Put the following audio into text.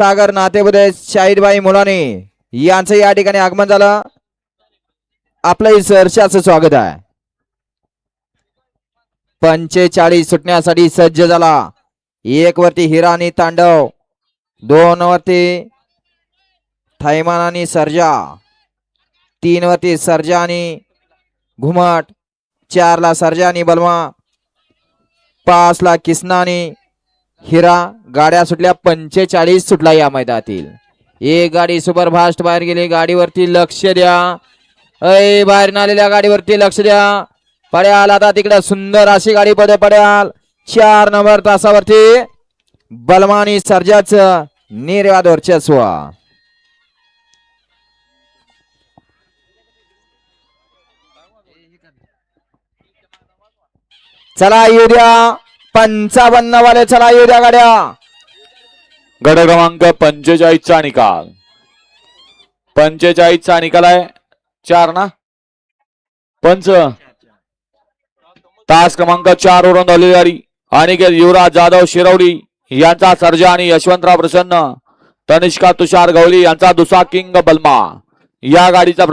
सागर नातेबुदे शाहिदबाई मुलानी यांचं या ठिकाणी आगमन झालं. आपलं सहर्षाचं स्वागत आहे. 45 सुटण्यासाठी सज्ज झाला. 1 वरती हिरा आणि तांडव, 2 वरती थैमान आणि सर्जा, 3 वरती सर्जा आणि घुमट, 4 ला सर्जा आणि बलमा, 5 ला किसना आणि हिरा. गाड्या सुटल्या. 45 सुटला या मैदानातील. एक गाडी सुपरफास्ट बाहेर गेली. गाडीवरती लक्ष द्या. बाहेर आलेल्या गाडीवरती लक्ष द्या. पड्याल आता तिकडे सुंदर अशी गाडी पदे पड्याल. 4 नंबर तासावरती बलमा आणि सर्जाच निर्वाद वर्चस्व. चला येऊ द्या 55 वाले. चला येऊ द्या गाड्या. गट क्रमांक 45 चा निकाल. 45 चा निकाल आहे. 4 ना पंच. तास क्रमांक 4 वरून झालेली गाडी अनिकेत युवराज जाधव शिरवडी यांचा सर्जा आणि यशवंतराव प्रसन्न तनिष्का तुषार गवली यांचा दुसरा किंग बलमा. या गाडीचा